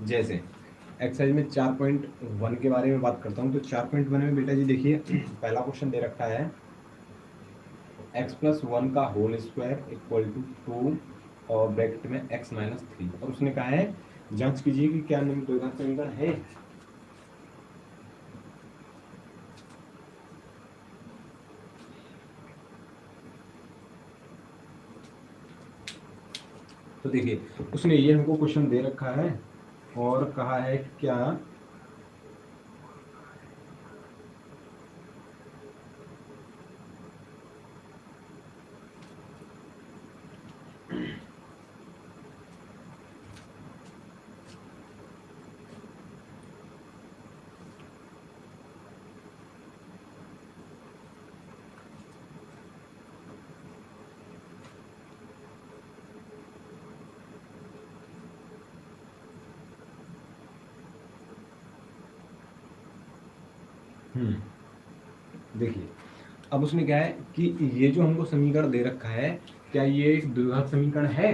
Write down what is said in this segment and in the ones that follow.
जैसे एक्सरसाइज में 4.1 के बारे में बात करता हूँ। तो 4.1 में बेटा जी देखिए पहला क्वेश्चन दे रखा है x+1 का होल स्क्वायर इक्वल टू 2 और ब्रैकेट में x-3 और उसने कहा है जांच कीजिए कि क्या निम्न द्विघात समीकरण है। तो देखिए उसने ये हमको क्वेश्चन दे रखा है और कहा है क्या देखिए अब उसने क्या है कि ये जो हमको समीकरण दे रखा है क्या ये एक द्विघात समीकरण है।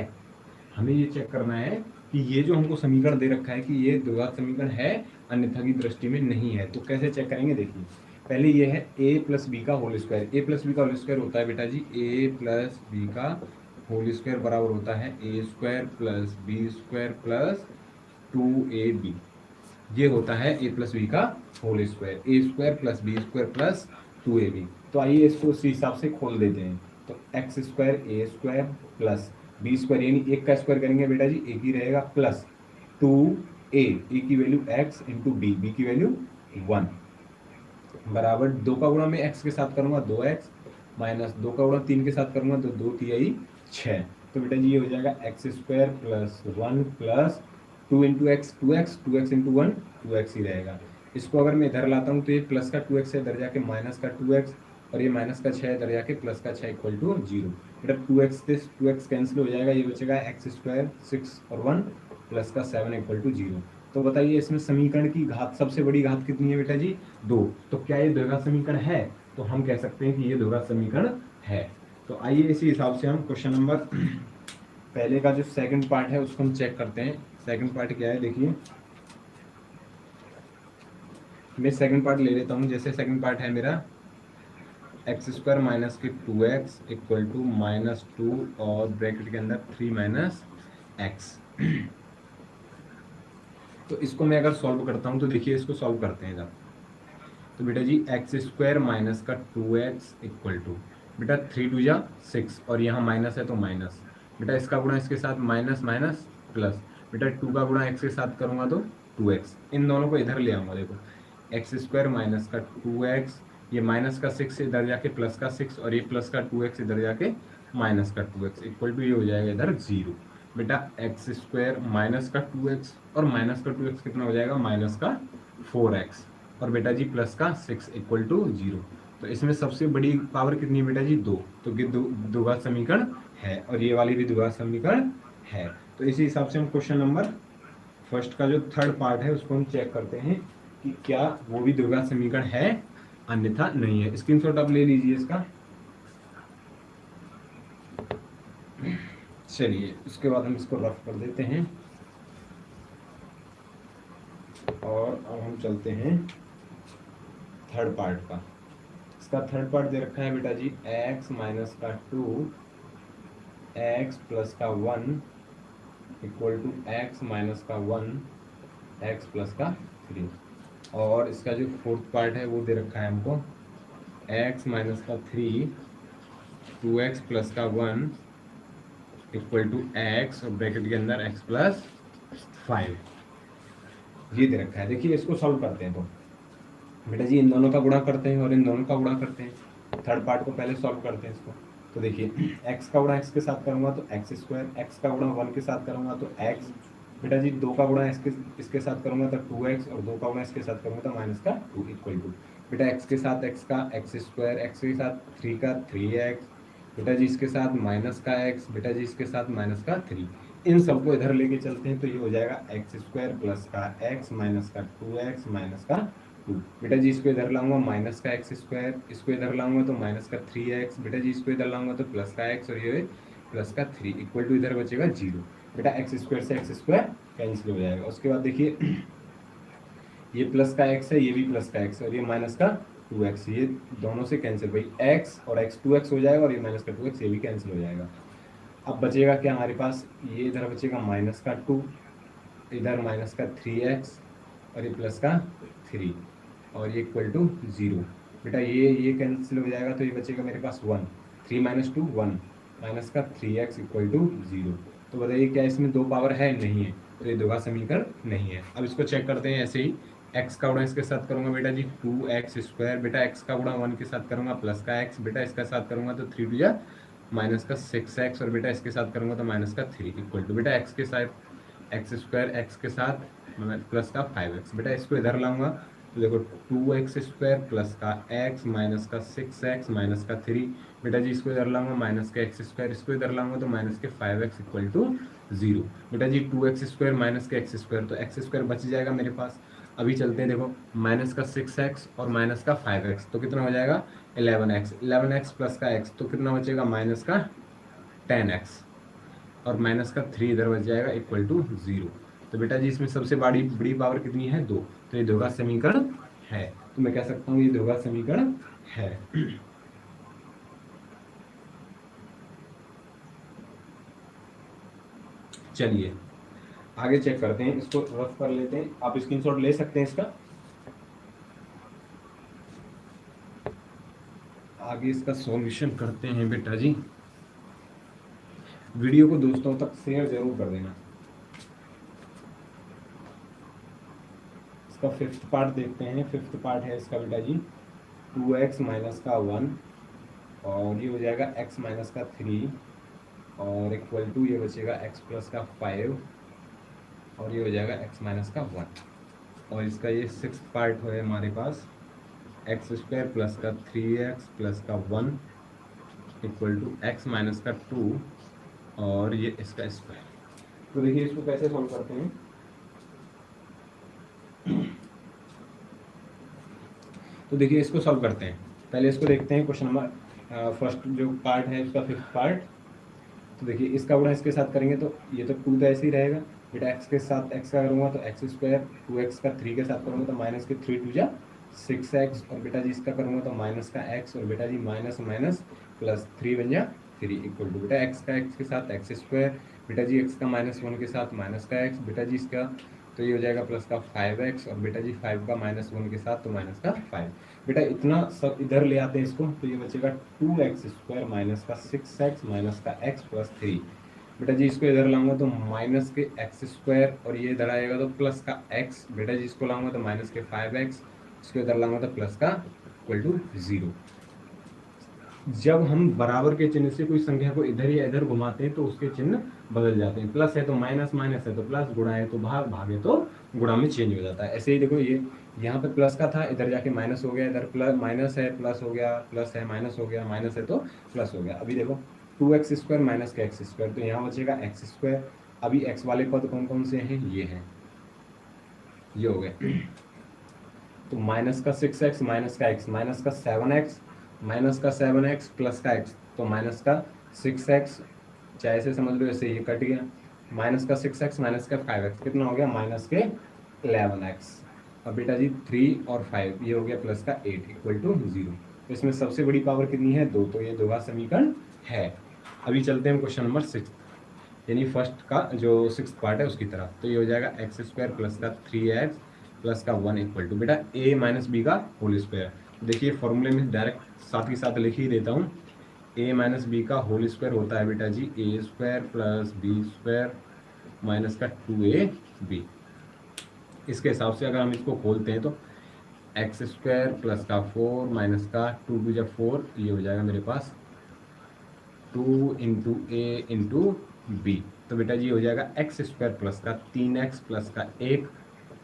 हमें ये चेक करना है कि ये जो हमको समीकरण दे रखा है कि ये द्विघात समीकरण है अन्यथा की दृष्टि में नहीं है। तो कैसे चेक करेंगे देखिए पहले ये है a प्लस बी का whole square. A plus B का होल स्क्वायर होता है बेटा जी a प्लस बी का होल स्क्वायर बराबर होता है a square plus B square plus 2ab। ये होता है a प्लस बी का whole square A square plus B square plus 2ab। तो आइए इसको उसी हिसाब से खोल देते हैं। तो x square A square plus B square यानी एक का स्क्वायर करेंगे बेटा जी एक ही रहेगा प्लस 2a ए की वैल्यू x इंटू बी की वैल्यू 1 बराबर 2 का गुणा में x के साथ करूंगा 2x माइनस 2 का गुणा 3 के साथ करूंगा तो 2 तिहाई 6। तो बेटा जी ये हो जाएगा x square plus 1 plus 2 into x 2x into 1 2x ही रहेगा। इसको अगर मैं इधर लाता हूँ तो ये प्लस का 2x है इधर जाके माइनस का 2x और ये माइनस का 6 इधर जाके प्लस का 6 इक्वल टू 0। बेटा 2x से 2x कैंसिल हो जाएगा ये बचेगा एक्स स्क्वायर 6 और 1 प्लस का 7 इक्वल टू 0। तो बताइए इसमें समीकरण की घात सबसे बड़ी घात कितनी है बेटा जी 2। तो क्या ये द्विघात समीकरण है। तो हम कह सकते हैं कि ये द्विघात समीकरण है। तो आइए इसी हिसाब से हम क्वेश्चन नंबर पहले का जो सेकंड पार्ट है उसको हम चेक करते हैं। सेकंड पार्ट क्या है देखिए मैं सेकंड पार्ट ले लेता हूँ। जैसे सेकंड पार्ट है मेरा एक्स स्क्वायर माइनस के 2x इक्वल टू -2 और ब्रैकेट के अंदर 3 माइनस एक्स। तो इसको मैं अगर सॉल्व करता हूँ तो देखिए इसको सॉल्व करते हैं जब तो बेटा जी एक्स स्क्वायर माइनस का 2x इक्वल टू बेटा 3 2 जा 6 और यहाँ माइनस है तो माइनस बेटा इसका गुणा इसके साथ माइनस माइनस प्लस बेटा 2 का गुणा x के साथ करूंगा तो 2x इन दोनों को इधर ले आऊंगा। देखो एक्स स्क्वायर माइनस का 2x ये माइनस का 6 इधर जाके प्लस का 6 और ये प्लस का 2x इधर जाके माइनस का 2x इक्वल टू ये हो जाएगा इधर 0। बेटा एक्स स्क्वायर माइनस का 2x और माइनस का 2x कितना हो जाएगा माइनस का 4x और बेटा जी प्लस का 6 इक्वल टू 0। तो इसमें सबसे बड़ी पावर कितनी है बेटा जी 2। तो ये द्विघात समीकरण है और ये वाली भी द्विघात समीकरण है। तो इसी हिसाब से हम क्वेश्चन नंबर फर्स्ट का जो थर्ड पार्ट है उसको हम चेक करते हैं कि क्या वो भी द्विघात समीकरण है अन्यथा नहीं है। स्क्रीनशॉट आप ले लीजिए इसका। चलिए उसके बाद हम इसको रफ कर देते हैं और अब हम चलते हैं थर्ड पार्ट का। इसका थर्ड पार्ट दे रखा है बेटा जी x माइनस का 2 x प्लस का 1 इक्वल टू x माइनस का 1 x प्लस का 3 और इसका जो फोर्थ पार्ट है वो दे रखा है हमको x माइनस का 3 2x प्लस का 1 इक्वल टू x और ब्रैकेट के अंदर x प्लस 5 ये दे रखा है। देखिए इसको सॉल्व करते हैं तो बेटा जी इन दोनों का गुणा करते हैं और इन दोनों का गुणा करते हैं। थर्ड पार्ट को पहले सॉल्व करते हैं इसको। तो देखिए x का गुणा x के साथ करूंगा तो एक्स स्क्वायर x का गुणा 1 के साथ करूंगा तो x बेटा जी 2 का गुणा इसके साथ करूंगा तो 2x और 2 का गुणा इसके साथ करूंगा तो माइनस का 2 इक्वल टू बेटा x के साथ x का एक्स स्क्वायर x के साथ 3 का 3x बेटा जी इसके साथ माइनस का x बेटा जी इसके साथ माइनस का 3 इन सबको इधर लेके चलते हैं तो ये हो जाएगा एक्स स्क्वायर प्लस का x माइनस का 2x माइनस का 2 बेटा जी इसको इधर लाऊंगा माइनस का एक्स स्क्वायर इसको इधर लाऊंगा तो माइनस का 3x बेटा जी इसको इधर लाऊंगा तो प्लस का x और ये प्लस का 3 इक्वल टू इधर बचेगा 0। बेटा एक्स स्क्वायर से एक्स स्क्वायर कैंसिल हो जाएगा। उसके बाद देखिए ये प्लस का एक्स है, ये भी प्लस का एक्स है, और ये माइनस का 2x, ये दोनों से कैंसिल भाई, x और x 2x हो जाएगा, और ये माइनस का 2x ये भी कैंसिल हो जाएगा। अब बचेगा क्या हमारे पास, ये इधर बचेगा माइनस का 2, इधर माइनस का 3x, और ये प्लस का 3, और ये इक्वल टू 0। बेटा ये कैंसिल हो जाएगा, तो ये बचेगा मेरे पास 1, 3 माइनस 2 1, माइनस का 3x इक्वल टू 0। तो बताइए क्या इसमें दो पावर है? नहीं है, तो ये द्विघात समीकरण नहीं है। अब इसको चेक करते हैं ऐसे ही, x का गुणा इसके साथ करूंगा बेटा जी 2x², बेटा x का गुणा 1 के साथ करूंगा प्लस का x, बेटा इसका साथ करूंगा तो 3 2 माइनस का 6x, और बेटा इसके साथ करूंगा तो माइनस का 3 इक्वल टू बेटा x के साथ x² x के साथ प्लस का 5x। बेटा इसको इधर लाऊंगा तो देखो 2x² प्लस का x माइनस का 6x माइनस का 3, बेटा जी इसको इधर लाऊंगा माइनस का x², इसको इधर लाऊंगा तो माइनस के 5x इक्वल टू 0। बेटा जी 2x² माइनस के x², तो x² बच जाएगा मेरे पास। अभी चलते हैं, देखो माइनस का 6x और माइनस का 5x तो कितना हो जाएगा 11x, 11x प्लस का x तो कितना बचेगा माइनस का 10x, और माइनस का 3 इधर बच जाएगा इक्वल टू 0। तो बेटा जी इसमें सबसे बड़ी बड़ी पावर कितनी है 2, तो ये द्विघात समीकरण है। तो मैं कह सकता हूँ ये द्विघात समीकरण है। चलिए आगे चेक करते हैं, इसको रफ कर लेते हैं, आप स्क्रीनशॉट ले सकते हैं इसका। आगे इसका सॉल्यूशन करते हैं बेटा जी। वीडियो को दोस्तों तक शेयर जरूर कर देना। इसका फिफ्थ पार्ट देखते हैं। फिफ्थ पार्ट है इसका बेटा जी 2x माइनस का 1, और ये हो जाएगा x माइनस का 3, और इक्वल टू ये बचेगा x प्लस का 5, और ये हो जाएगा x माइनस का 1। और इसका ये सिक्स पार्ट है हमारे पास x² प्लस का 3x प्लस का 1 इक्वल टू x माइनस का 2, और ये इसका स्क्वायर। तो देखिए इसको कैसे सॉल्व करते हैं। तो देखिए इसको सॉल्व करते हैं, पहले इसको देखते हैं क्वेश्चन नंबर फर्स्ट जो पार्ट है उसका फिफ्थ पार्ट। तो देखिए इसका गुणा इसके साथ करेंगे तो ये तो 2 तो ऐसे ही रहेगा, बेटा x के साथ x का करूँगा तो x², 2x का 3 के साथ करूँगा तो माइनस के 3 2 6x, और बेटा जी इसका करूँगा तो माइनस का x, और बेटा जी माइनस माइनस प्लस 3 बन जा 3 इक्वल टू बेटा x का x के साथ x², बेटा जी x का -1 के साथ माइनस का x, बेटा जी इसका तो ये हो जाएगा प्लस का 5x, और बेटा जी 5 का -1 के साथ तो माइनस का 5। बेटा इतना सब इधर ले आते हैं इसको, तो ये बचेगा 2x² माइनस का 6x माइनस का x प्लस 3। बेटा जी इसको इधर लाऊंगा तो माइनस के x², और ये इधर आएगा तो प्लस का x, बेटा जी इसको लाऊंगा तो माइनस के 5x, इसको इधर लाऊंगा तो प्लस का इक्वल टू 0। जब हम बराबर के चिन्ह से कोई संख्या को इधर या इधर घुमाते हैं तो उसके चिन्ह बदल जाते हैं, प्लस है तो माइनस, माइनस है तो प्लस, गुणा है तो भाग, भाग है तो गुणा में चेंज हो जाता है। ऐसे ही देखो ये यहाँ पे प्लस का था, इधर जाके माइनस हो गया, इधर प्लस माइनस है प्लस हो गया, प्लस है माइनस हो गया, माइनस है तो प्लस हो गया। अभी देखो 2x² माइनस का x², तो यहाँ बचेगा x²। अभी x वाले पद कौन कौन से हैं, ये हैं, ये हो गए। तो माइनस का 6x माइनस का x, माइनस का 7x माइनस का 7x प्लस का x, तो माइनस का 6x, चाहे ऐसे समझ लो ऐसे ये कट गया, माइनस का 6x माइनस का 5x कितना हो गया माइनस के 11x। अब बेटा जी 3 और 5 ये हो गया प्लस का 8 इक्वल टू 0। तो इसमें सबसे बड़ी पावर कितनी है 2, तो ये द्विघात समीकरण है। अभी चलते हैं क्वेश्चन नंबर 6, यानी फर्स्ट का जो सिक्स पार्ट है उसकी तरफ। तो ये हो जाएगा x² प्लस का 3x प्लस का 1 इक्वल टू बेटा a माइनस बी का होल स्क्वायर। देखिए फॉर्मूले में डायरेक्ट साथ ही साथ लिख ही देता हूँ, a माइनस बी का होल स्क्वायर होता है बेटा जी a² प्लस b² माइनस का 2ab। इसके हिसाब से अगर हम इसको खोलते हैं तो x² प्लस का 4 माइनस का 2 2 4, ये हो जाएगा मेरे पास 2 इंटू ए इंटू बी। तो बेटा जी हो जाएगा x² प्लस का 3x प्लस का 1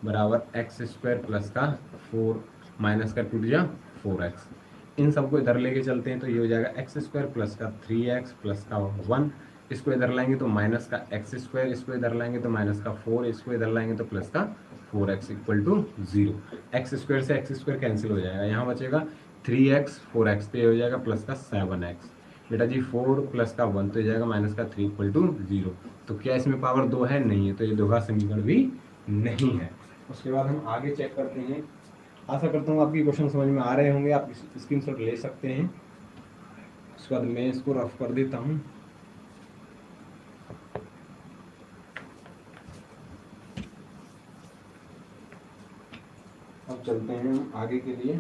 बराबर x² प्लस का 4 माइनस का 2 जा 4x। इन सबको इधर लेके चलते हैं तो ये हो जाएगा x² प्लस का 3x प्लस का 1, इसको इधर लाएंगे तो माइनस का x², इसको इधर लाएंगे तो माइनस का 4, इसको इधर लाएंगे तो प्लस का 4x इक्वल टू 0। x² से x² कैंसिल हो जाएगा, यहाँ बचेगा 3x 4x, तो ये हो जाएगा प्लस का 7x। बेटा जी 4 प्लस का 1 तो ये जाएगा माइनस का 3 इक्वल टू 0। तो क्या इसमें पावर 2 है? नहीं है, तो ये द्विघात समीकरण भी नहीं है। उसके बाद हम आगे चेक करते हैं। आशा करता हूँ आपकी क्वेश्चन समझ में आ रहे होंगे, आप स्क्रीनशॉट ले सकते हैं। उसके बाद मैं इसको रफ कर देता हूँ। अब चलते हैं हम आगे के लिए।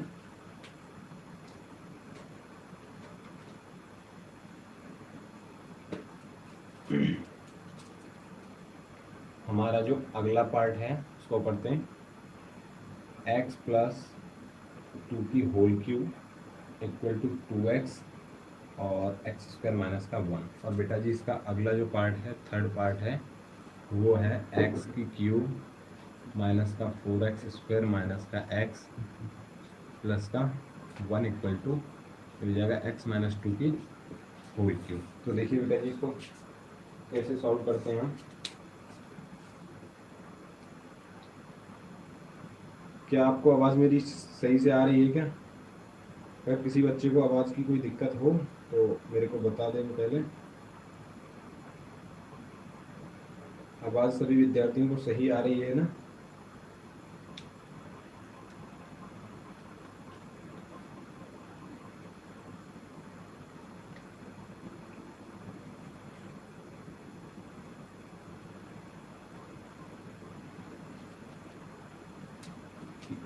हमारा जो अगला पार्ट है उसको पढ़ते हैं। x प्लस 2 की whole cube equal to 2x और एक्स स्क्वायर माइनस का 1। और बेटा जी इसका अगला जो पार्ट है, थर्ड पार्ट है, वो है x की क्यूब माइनस का 4x स्क्वायर माइनस का x प्लस का 1 इक्वल टू मिल जाएगा x माइनस 2 की होल क्यूब। तो देखिए बेटा जी इसको कैसे सॉल्व करते हैं हम। क्या आपको आवाज़ मेरी सही से आ रही है क्या? अगर किसी बच्चे को आवाज़ की कोई दिक्कत हो तो मेरे को बता दें पहले। आवाज़ सभी विद्यार्थियों को सही आ रही है ना?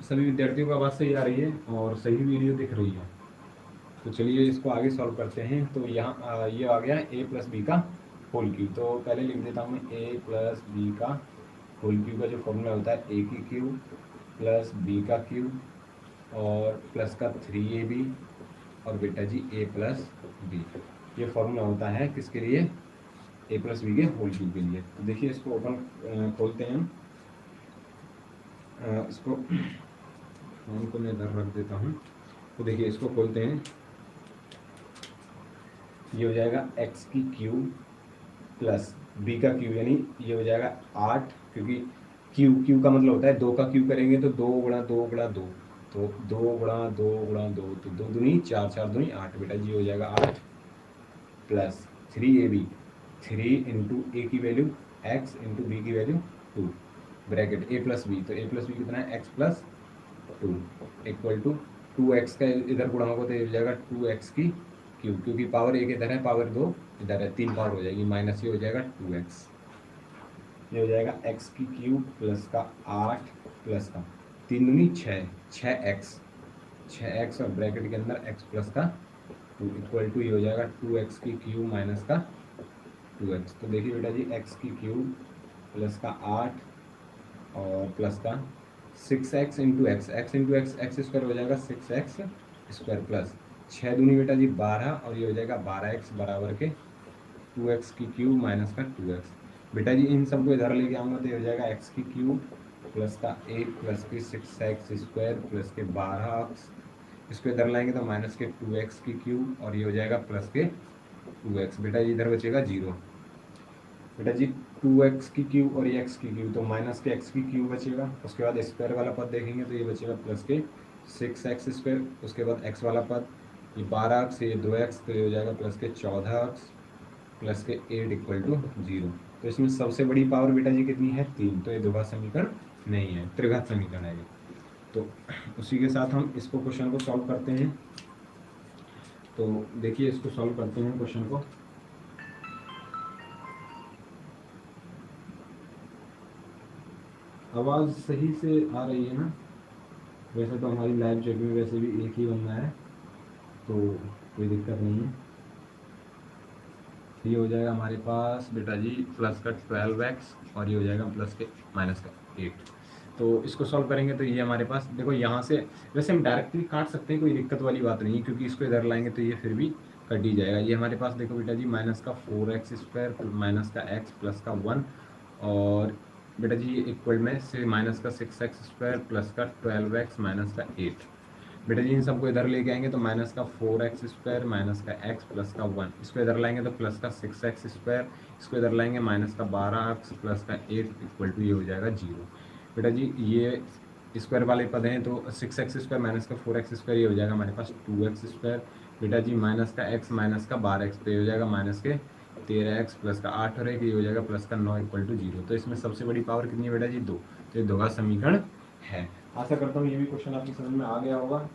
सभी विद्यार्थियों को आवाज़ सही आ रही है और सही वीडियो दिख रही है। तो चलिए इसको आगे सॉल्व करते हैं। तो यहाँ ये आ गया a प्लस बी का होल क्यूब। तो पहले लिख देता हूँ मैं a प्लस बी का होल क्यूब का जो फॉर्मूला होता है a की क्यूब प्लस b का क्यूब और प्लस का 3ab और बेटा जी a प्लस बी। ये फॉर्मूला होता है किसके लिए? a प्लस बी के होल क्यूब के लिए। तो देखिए इसको ओपन खोलते हैं हम। इसको फोन को मैं इधर रख देता हूँ। तो देखिए इसको खोलते हैं। ये हो जाएगा x की क्यूब प्लस b का क्यूब, यानी ये हो जाएगा 8, क्योंकि क्यू का मतलब होता है 2 का क्यूब करेंगे तो 2 गुणा 2 गुणा 2, तो 2 गुणा 2 गुणा 2, तो 2 दूनी 4, 4 दूनी 8। बेटा जी हो जाएगा 8 प्लस 3ab, 3 इंटू ए की वैल्यू x इंटू बी की value 2 bracket a plus B. तो a प्लस बी कितना है? x plus 2 equal to 2x का इधर गुणा होगा तो ये हो जाएगा 2x की क्यूब, क्योंकि पावर 1 इधर है, पावर 2 इधर है, 3 पावर हो जाएगी, माइनस ये हो जाएगा 2x। ये हो जाएगा x की क्यूब प्लस का 8 प्लस का 3 दूनी 6, 6x और ब्रैकेट के अंदर x प्लस का 2 इक्वल टू ये हो जाएगा 2x की क्यूब माइनस का 2x। तो देखिए बेटा जी x की क्यूब प्लस का 8 और प्लस का 6x into x, x into x, x square हो जाएगा 6x स्क्वायर प्लस 6 दूनी बेटा जी 12 और ये हो जाएगा 12x बराबर के 2x की क्यूब माइनस का 2x। बेटा जी इन सबको इधर लेके आऊँगा तो ये हो जाएगा x की क्यूब प्लस का 1 प्लस के 6x स्क्वायर प्लस के 12x, इसको इधर लाएंगे तो माइनस के 2x की क्यूब और ये हो जाएगा प्लस के 2x। बेटा जी इधर बचेगा 0। बेटा जी 2x की क्यूब और ये x की क्यूब, तो माइनस के x की क्यूब बचेगा। उसके बाद स्क्वायर वाला पद देखेंगे तो ये बचेगा प्लस के 6x स्क्वायर। उसके बाद x वाला पद ये 12x, ये 2x, तो ये हो जाएगा प्लस के 14x प्लस के 8 इक्वल टू 0। तो इसमें सबसे बड़ी पावर बेटा जी कितनी है? 3। तो ये द्विघात समीकरण नहीं है, त्रिघात समीकरण है ये। तो उसी के साथ हम इसको क्वेश्चन को सॉल्व करते हैं। तो देखिए इसको सॉल्व करते हैं क्वेश्चन को। आवाज़ सही से आ रही है ना? वैसे तो हमारी लाइव चेक में वैसे भी एक ही बंदा है, तो कोई दिक्कत नहीं है। ये हो जाएगा हमारे पास बेटा जी प्लस का 12x और ये हो जाएगा प्लस के माइनस का 8। तो इसको सॉल्व करेंगे तो ये हमारे पास देखो यहाँ से वैसे हम डायरेक्टली काट सकते हैं, कोई दिक्कत वाली बात नहीं है, क्योंकि इसको इधर लाएंगे तो ये फिर भी कट ही जाएगा। ये हमारे पास देखो बेटा जी माइनस का 4x स्क्वायर माइनस का x प्लस का 1 और बेटा जी ये इक्वल में से माइनस का 6x स्क्वायर प्लस का 12x माइनस का 8। बेटा जी इन सबको इधर लेके आएंगे तो माइनस का 4x स्क्वायर माइनस का x प्लस का 1, इसको इधर लाएंगे तो प्लस का 6x स्क्वायर, इसको इधर लाएंगे माइनस का 12x प्लस का 8 इक्वल टू ये हो जाएगा 0। बेटा जी ये स्क्वायर वाले पद हैं तो 6x स्क्वायर माइनस का 4x स्क्वायर ये हो जाएगा हमारे पास 2x स्क्वायर बेटा जी माइनस का x माइनस का 12x, तो ये हो जाएगा माइनस के 13x प्लस का 8 और ये हो जाएगा प्लस का 9 इक्वल टू 0। तो इसमें सबसे बड़ी पावर कितनी है बेटा जी 2। तो ये 2 का समीकरण है। आशा करता हूँ ये भी क्वेश्चन आपकी समझ में आ गया होगा।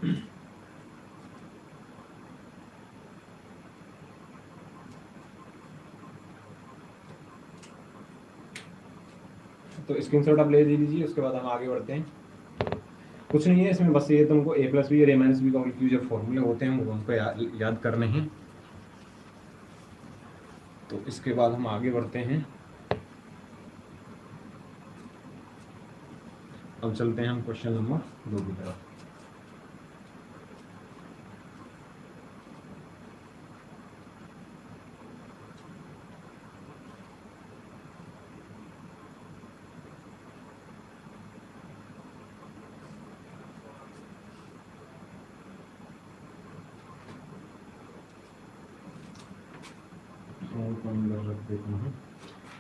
तो स्क्रीनशॉट आप ले लीजिए, उसके बाद हम आगे बढ़ते हैं। कुछ नहीं है इसमें, बस ये तुमको ए प्लस बी और ए माइनस बी का जो फॉर्मूले होते हैं वो हमको याद करने हैं। तो इसके बाद हम आगे बढ़ते हैं। अब चलते हैं हम क्वेश्चन नंबर 2 की तरफ।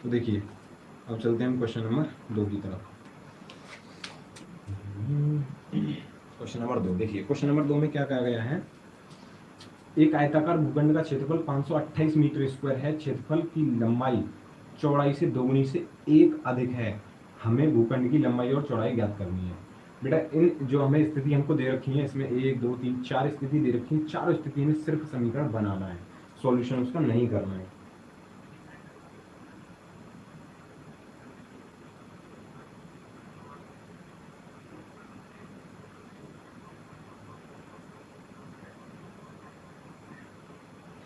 तो देखिए अब चलते हैं हम क्वेश्चन नंबर 2 की तरफ। क्वेश्चन नंबर 2 देखिए, क्वेश्चन नंबर 2 में क्या कहा गया है। एक आयताकार भूखंड का क्षेत्रफल 528 मीटर स्क्वायर है। क्षेत्रफल की लंबाई चौड़ाई से दोगुनी से 1 अधिक है। हमें भूखंड की लंबाई और चौड़ाई ज्ञात करनी है। बेटा इन जो हमें स्थिति हमको दे रखी है, इसमें 1 2 3 4 स्थिति दे रखी है। चारों स्थिति में सिर्फ समीकरण बनाना है, सॉल्यूशन उसका नहीं करना है।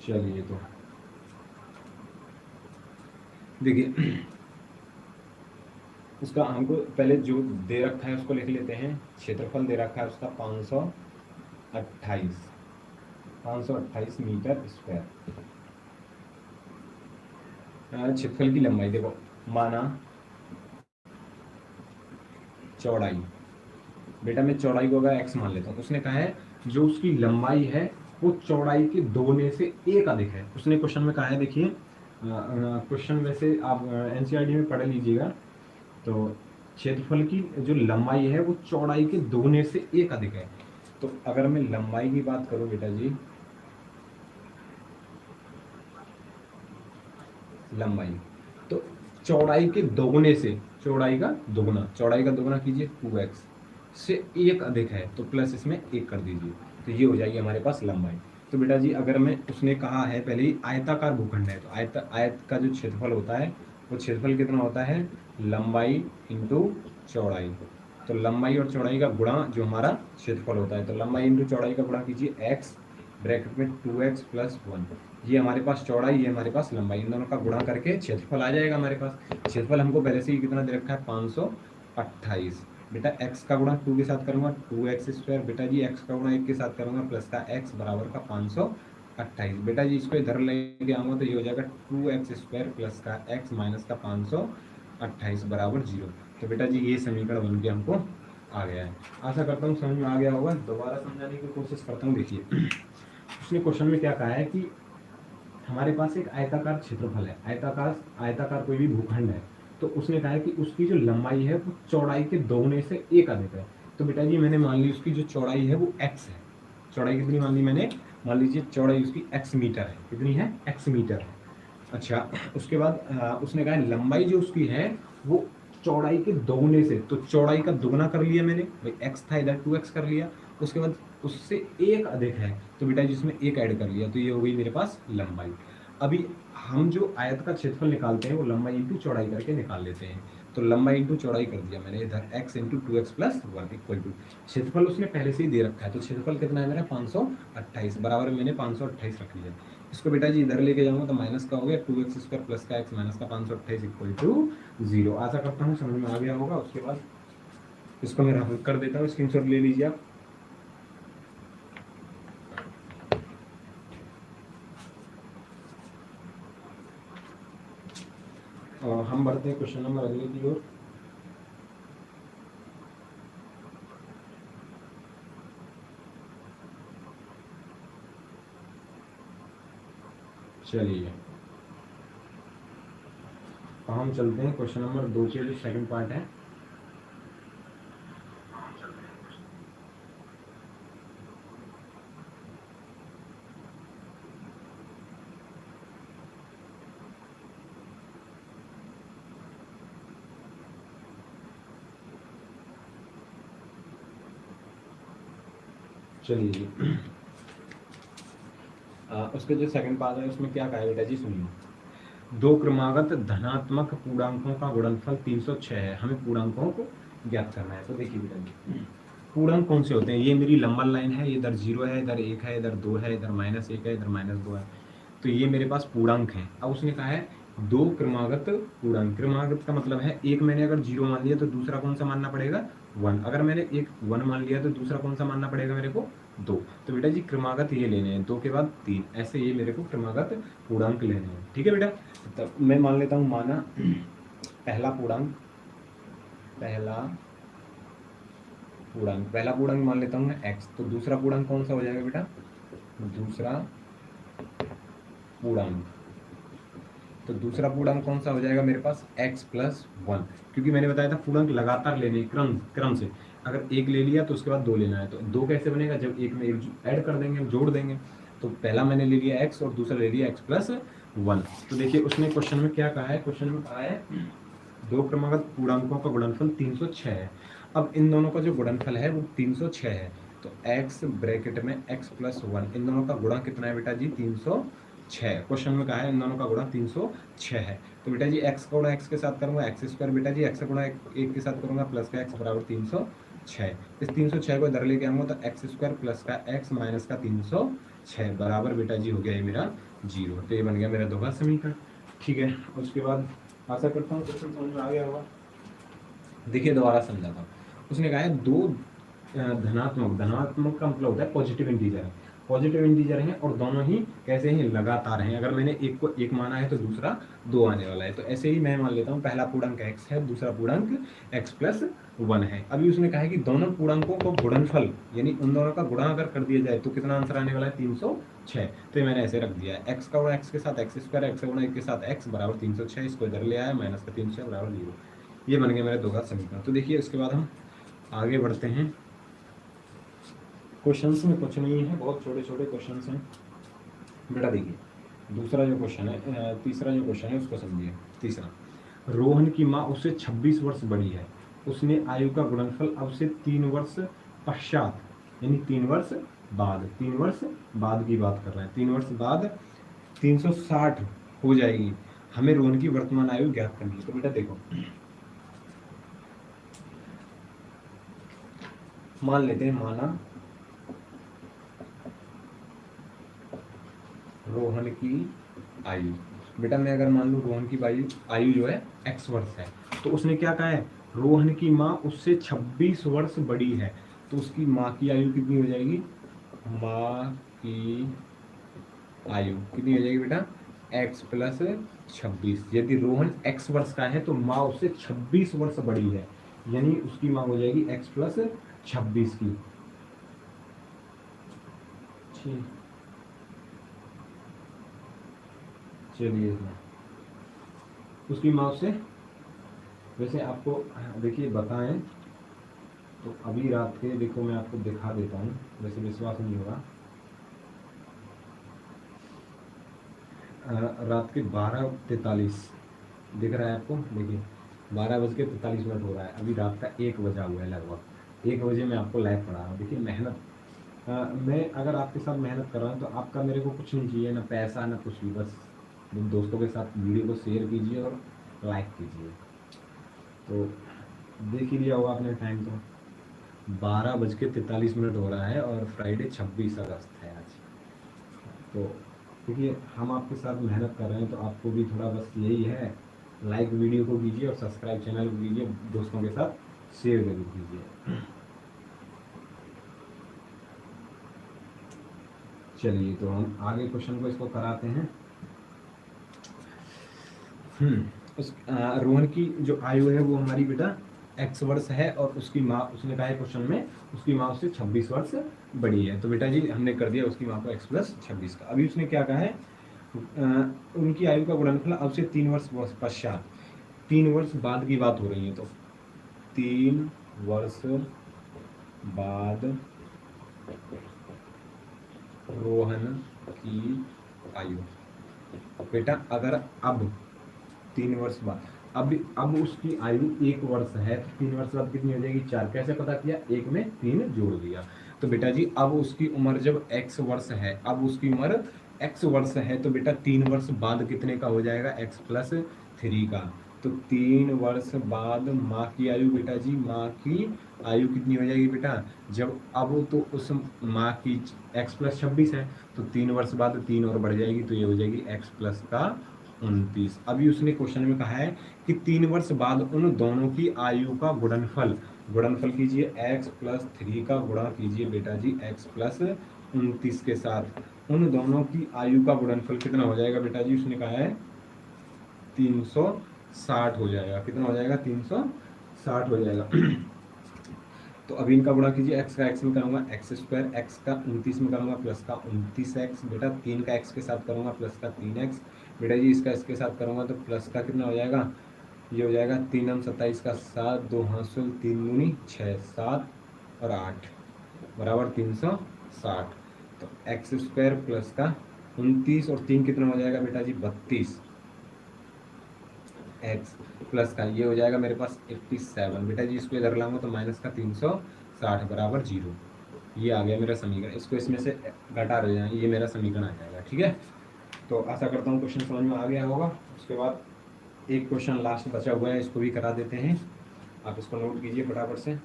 चलिए तो देखिए उसका हमको पहले जो दे रखा है उसको लिख लेते हैं। क्षेत्रफल दे रखा है उसका 528 मीटर स्क्वायर। क्षेत्रफल की लंबाई देखो, माना चौड़ाई, बेटा मैं चौड़ाई को अगर x मान लेता हूँ, उसने कहा है जो उसकी लंबाई है वो चौड़ाई के दोगुने से 1 अधिक है। उसने क्वेश्चन में कहा है, देखिए क्वेश्चन वैसे आप एनसीईआरटी में पढ़ लीजिएगा। तो क्षेत्रफल की जो लंबाई है वो चौड़ाई के दोगुने से 1 अधिक है। तो अगर मैं लंबाई की बात करूं बेटा जी, लंबाई तो चौड़ाई के दोगुने से, चौड़ाई का दोगुना कीजिए 2x से 1 अधिक है, तो प्लस इसमें 1 कर दीजिए, तो ये हो जाएगी हमारे पास लंबाई। तो बेटा जी अगर मैं, उसने कहा है पहले ही आयताकार भूखंड है, तो आयत का जो क्षेत्रफल होता है वो क्षेत्रफल कितना होता है, लंबाई इंटू चौड़ाई। तो लंबाई और चौड़ाई का गुणा जो हमारा क्षेत्रफल होता है, तो लंबाई इंटू चौड़ाई का गुणा कीजिए x ब्रैकेट में 2x प्लस 1। ये हमारे पास चौड़ाई, ये हमारे पास लंबाई, इन दोनों का गुणा करके क्षेत्रफल आ जाएगा हमारे पास। क्षेत्रफल हमको पहले से ही कितना दे रखा है 528। बेटा x का गुणा 2 के साथ करूंगा 2x स्क्वायर, बेटा जी x का गुणा 1 के साथ करूंगा प्लस का x बराबर का 528। बेटा जी इसको इधर लेके आऊंगा तो ये हो जाएगा 2x स्क्वायर प्लस का x माइनस का 528 बराबर 0। तो बेटा जी ये समीकरण बन के हमको आ गया है। आशा करता हूँ समझ में आ गया होगा। दोबारा समझाने की कोशिश करता हूँ। देखिए उसने क्वेश्चन में क्या कहा है कि हमारे पास एक आयताकार क्षेत्रफल है, आयताकार कोई भी भूखंड है, तो उसने कहा है कि उसकी जो लंबाई है वो चौड़ाई के दोगुने से 1 अधिक है। तो बेटा जी मैंने मान ली उसकी जो चौड़ाई है वो x है। चौड़ाई कितनी मान ली मैंने, मान लीजिए चौड़ाई उसकी x मीटर है। कितनी है, x मीटर है। अच्छा उसके बाद उसने कहा लंबाई जो उसकी है वो चौड़ाई के दोगुने से, तो चौड़ाई का दुगना कर लिया मैंने, भाई x था इधर 2x कर लिया, उसके बाद उससे 1 अधिक है तो बेटा जिसमें 1 ऐड कर लिया, तो ये हो गई मेरे पास लंबाई। अभी हम जो आयत का क्षेत्रफल निकालते हैं वो लंबाई इंटू चौड़ाई करके निकाल लेते हैं। तो लंबाई इंटू चौड़ाई कर दिया मैंने इधर, x into 2x plus 1 equal to, क्षेत्रफल उसने पहले से ही दे रखा है, तो क्षेत्रफल कितना है मेरा 528 बराबर मैंने 528 रख लिया। इसको बेटा जी इधर लेके जाऊंगा तो माइनस का हो गया 2x स्क्वायर प्लस का x माइनस का 528 इक्वल टू 0। आशा करता हूँ समझ में आ गया होगा। उसके बाद इसको मैं रफ कर देता हूँ, स्क्रीनशॉट ले लीजिए आप। हम बढ़ते हैं क्वेश्चन नंबर अगले की ओर। चलिए हम चलते हैं क्वेश्चन नंबर 2 के जो सेकंड पार्ट है। चलिए जी, उसके जो सेकंड पार्ट है उसमें क्या कहा है बेटा जी, सुनिए। दो क्रमागत धनात्मक पूर्णांकों का गुणनफल 306 है, हमें पूर्णांकों को ज्ञात करना है। तो देखिए बेटा जी, पूर्णांक कौन से होते हैं, ये मेरी लंबन लाइन है, इधर 0 है, इधर 1 है, इधर 2 है, इधर -1 है, इधर -2 है। तो ये मेरे पास पूर्णांक है। अब उसने कहा है दो क्रमागत पूर्णांक, क्रमागत का मतलब है एक मैंने अगर 0 मान लिया तो दूसरा कौन सा मानना पड़ेगा, 1। अगर मैंने एक 1 मान लिया तो दूसरा कौन सा मानना पड़ेगा मेरे को, 2। तो बेटा जी क्रमागत ये लेने हैं, 2 के बाद 3, ऐसे ये मेरे को क्रमागत पूर्णांक लेने हैं। ठीक है बेटा, तो मैं मान लेता हूँ, माना पहला पूर्णांक, पहला पूर्णांक मान लेता हूँ मैं x। तो दूसरा पूर्णांक कौन सा हो जाएगा बेटा, दूसरा पूर्णांक, तो दूसरा पूर्णांक कौन सा हो जाएगा मेरे पास, x + 1। क्योंकि मैंने बताया था पूर्णांक लगातार लेने क्रम से, अगर एक ले लिया तो उसके बाद 2 लेना है। तो 2 कैसे बनेगा, जब एक में एक ऐड कर देंगे, जोड़ देंगे। तो पहला मैंने ले लिया x और दूसरा ले लिया x + 1। तो देखिए उसने क्वेश्चन में क्या कहा है, क्वेश्चन में कहा है दो क्रमागत पूर्णांकों का गुणनफल 306 है। अब इन दोनों का जो गुणनफल है वो 306 है। तो x ब्रैकेट में x + 1, इन दोनों का गुणा कितना है बेटा जी, 306। क्वेश्चन में कहा है इन दोनों का गुणा 306 है। तो बेटा जी x का गुणा x के साथ करूंगा x², बेटा जी x का गुणा 1 के साथ करूंगा प्लस का x बराबर 306। इस 306 को इधर लेके आऊंगा तो x² प्लस का x माइनस का 306 बराबर बेटा जी हो गया ये मेरा 0। तो ये बन गया मेरा द्विघात समीकरण। ठीक है, उसके बाद आशा करता हूँ क्वेश्चन समझ में आ गया होगा। देखिए दोबारा समझाता हूँ। उसने कहा है दो धनात्मक का मतलब होता है पॉजिटिव इंटीजर है, पॉजिटिव इंटीजर हैं और दोनों ही कैसे हैं, लगातार हैं। अगर मैंने एक को 1 माना है तो दूसरा 2 आने वाला है। तो ऐसे ही मैं मान लेता हूँ पहला पूर्णांक x है, दूसरा पूर्णांक x + 1 है। अभी उसने कहा है कि दोनों पूर्णांकों को गुणनफल यानी उन दोनों का गुणा अगर कर दिया जाए तो कितना आंसर आने वाला है, 306। तो मैंने ऐसे रख दिया है, x का गुणा x के साथ x², x का गुणा 1 के साथ x बराबर 306, इसको इधर ले आया माइनस का 306 बराबर 0। ये बन गया मेरा द्विघात समीकरण। तो देखिए इसके बाद हम आगे बढ़ते हैं। क्वेश्चंस में कुछ नहीं है, बहुत छोटे छोटे क्वेश्चंस हैं बेटा। देखिए दूसरा जो क्वेश्चन है, तीसरा जो क्वेश्चन है उसको समझिए। तीसरा, रोहन की माँ उससे 26 वर्ष बड़ी है, उसने आयु का गुणनफल अब से 3 वर्ष पश्चात यानी 3 वर्ष बाद, 3 वर्ष बाद की बात कर रहे हैं, 3 वर्ष बाद 360 हो जाएगी। हमें रोहन की वर्तमान आयु ज्ञात करनी है। तो बेटा देखो, मान लेते हैं, माना रोहन की आयु, बेटा मैं अगर मान लूँ रोहन की आयु जो है x वर्ष है, तो उसने क्या कहा है, रोहन की माँ उससे 26 वर्ष बड़ी है। तो उसकी माँ की आयु कितनी हो जाएगी, माँ की आयु कितनी हो जाएगी बेटा, x + 26। यदि रोहन x वर्ष का है तो माँ उससे 26 वर्ष बड़ी है, यानी उसकी माँ हो जाएगी x + 26 की। ठीक, चलिए उसकी माँ उससे, वैसे आपको देखिए बताएं तो अभी रात के, देखो मैं आपको दिखा देता हूँ, वैसे विश्वास नहीं होगा, रात के 12:43 दिख रहा है आपको। देखिए 12:43 हो रहा है, अभी रात का 1 बजा हुआ है, लगभग 1 बजे मैं आपको लाइव पढ़ा रहा हूँ। देखिए मेहनत, मैं अगर आपके साथ मेहनत कर रहा हूँ तो आपका मेरे को कुछ नहीं चाहिए, ना पैसा ना कुछ भी, बस दोस्तों के साथ वीडियो को शेयर कीजिए और लाइक कीजिए। तो देख ही लिया होगा आपने टाइम, तो 12:43 हो रहा है और फ्राइडे 26 अगस्त है आज। तो देखिए हम आपके साथ मेहनत कर रहे हैं, तो आपको भी थोड़ा बस यही है, लाइक वीडियो को कीजिए और सब्सक्राइब चैनल को कीजिए, दोस्तों के साथ शेयर जरूर कीजिए। चलिए तो हम आगे क्वेश्चन को इसको कराते हैं। उस रोहन की जो आयु है वो हमारी बेटा x वर्ष है और उसकी माँ, उसने कहा है क्वेश्चन में उसकी माँ उससे 26 वर्ष बड़ी है। तो बेटा जी हमने कर दिया उसकी माँ को x + 26 का। अभी उसने क्या कहा है, उनकी आयु का गुणनफल अब से 3 वर्ष पश्चात, 3 वर्ष बाद की बात हो रही है। तो 3 वर्ष बाद रोहन की आयु, बेटा अगर अब 3 वर्ष बाद, अब उसकी आयु 1 वर्ष है तो 3 वर्ष बाद कितनी हो जाएगी, 4। कैसे पता किया, 1 में 3 जोड़ दिया। तो बेटा जी अब उसकी उम्र जब x वर्ष है, अब उसकी उम्र x वर्ष है, तो बेटा 3 वर्ष बाद कितने का हो जाएगा, x प्लस 3 का। तो 3 वर्ष बाद माँ की आयु बेटा जी, माँ की आयु कितनी हो जाएगी बेटा, जब अब तो उस माँ की x प्लस 26 है, तो 3 वर्ष बाद 3 और बढ़ जाएगी, तो ये हो जाएगी x प्लस का 29। अभी उसने क्वेश्चन में कहा है कि 3 वर्ष बाद उन दोनों की आयु का गुणनफल, गुणनफल कीजिए x प्लस 3 का गुणा कीजिए बेटा जी x प्लस 29 के साथ। उन दोनों की आयु का गुणनफल कितना हो जाएगा बेटा जी, उसने कहा है 360 हो जाएगा। कितना हो जाएगा, 360 हो जाएगा। तो अभी इनका गुणा कीजिए, x का x में करूंगा x स्क्वायर, x का 29 में करूंगा प्लस का 29x बेटा, 3 का x के साथ करूंगा प्लस का 3x बेटा जी, इसका इसके साथ करूंगा तो प्लस का कितना हो जाएगा, ये हो जाएगा 3 27 का 7, 2 हासिल 3 दूनी 6, 7 और 8 बराबर 360। तो एक्स स्क्वायर प्लस का 29 और 3 कितना हो जाएगा बेटा जी 32 एक्स प्लस का ये हो जाएगा मेरे पास 87 बेटा जी, इसको इधर लाऊंगा तो माइनस का 360 बराबर 0। ये आ गया मेरा समीकरण, इसको इसमें से घटा रहे हैं, ये मेरा समीकरण आ जाएगा। ठीक है, तो आशा करता हूँ क्वेश्चन समझ में आ गया होगा। उसके बाद एक क्वेश्चन लास्ट बचा हुआ है, इसको भी करा देते हैं, आप इसको नोट कीजिए फटाफट से।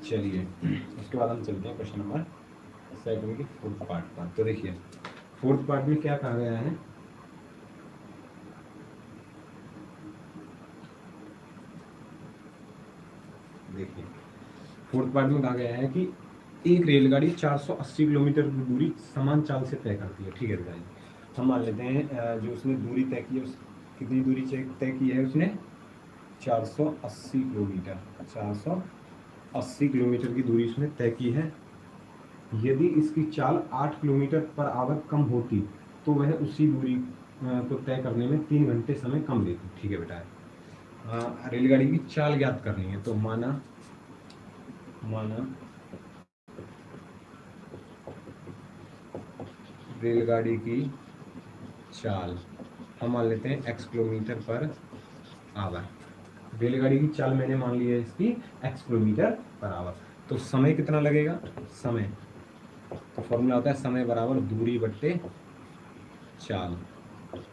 चलिए उसके बाद हम चलते हैं क्वेश्चन नंबर 7 की फोर्थ पार्ट पर। तो देखिए फोर्थ पार्ट में क्या कहा गया है, देखिए फोर्थ पार्ट में कहा गया है कि एक रेलगाड़ी 480 किलोमीटर की दूरी समान चाल से तय करती है। ठीक है बेटा जी, हम मान लेते हैं जो उसने दूरी तय की है, उस कितनी दूरी तय की है उसने, 480 किलोमीटर, 480 किलोमीटर की दूरी उसने तय की है। यदि इसकी चाल 8 किलोमीटर पर आवर कम होती तो वह उसी दूरी को तय करने में 3 घंटे समय कम लेती। ठीक है बेटा, रेलगाड़ी की चाल ज्ञात करनी है, तो माना रेलगाड़ी की चाल हम मान लेते हैं x किलोमीटर पर आवर। रेलगाड़ी की चाल मैंने मान ली है इसकी x किलोमीटर पर आवर, तो समय कितना लगेगा, समय तो फॉर्मूला होता है समय बराबर दूरी बट्टे चाल।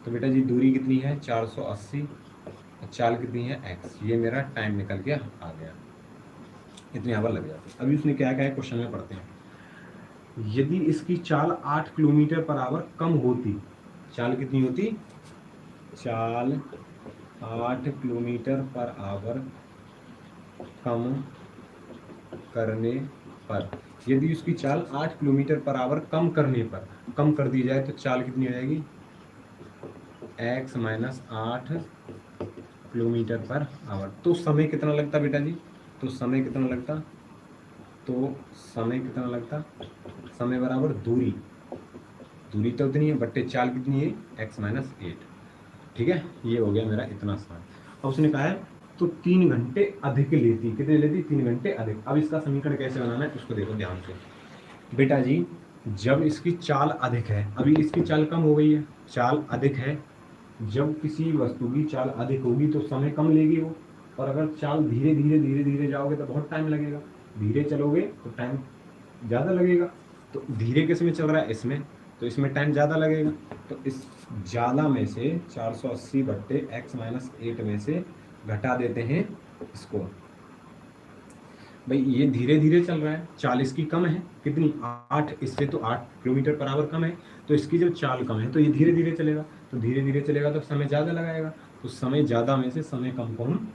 तो बेटा जी दूरी कितनी है 480, चाल कितनी है x, ये मेरा टाइम निकल के आ गया, इतनी आवर लग जाती है। अभी उसने क्या क्या है क्वेश्चन में पढ़ते हैं, यदि इसकी चाल 8 किलोमीटर पर आवर कम होती, चाल कितनी होती, चाल 8 किलोमीटर पर आवर कम करने पर, यदि उसकी चाल 8 किलोमीटर पर आवर कम करने पर कम कर दी जाए तो चाल कितनी हो जाएगी, x minus 8 kilometre per hour. तो समय कितना लगता बेटा जी, तो समय कितना लगता, समय बराबर दूरी, दूरी तो उतनी है बट्टे चाल कितनी है x माइनस 8। ठीक है, ये हो गया मेरा इतना सवाल। अब उसने कहा है तो 3 घंटे अधिक लेती, कितने लेती, 3 घंटे अधिक। अब इसका समीकरण कैसे बनाना है उसको देखो ध्यान से बेटा जी, जब इसकी चाल अधिक है, अभी इसकी चाल कम हो गई है, चाल अधिक है, जब किसी वस्तु की चाल अधिक होगी तो समय कम लेगी वो, और अगर चाल धीरे धीरे जाओगे तो बहुत टाइम लगेगा, धीरे चलोगे तो टाइम ज़्यादा लगेगा। तो धीरे किस में चल रहा है, इसमें, तो इसमें टाइम ज़्यादा लगेगा। तो इस ज़्यादा में से 480 बट्टे x माइनस 8 में से घटा देते हैं इसको। भाई ये धीरे धीरे चल रहा है, चाल इसकी कम है, कितनी 8, इससे तो 8 किलोमीटर पर आवर कम है, तो इसकी जब चाल कम है तो ये धीरे धीरे चलेगा, तो धीरे धीरे चलेगा तो समय ज़्यादा लगाएगा। तो समय ज़्यादा में से समय कम को हम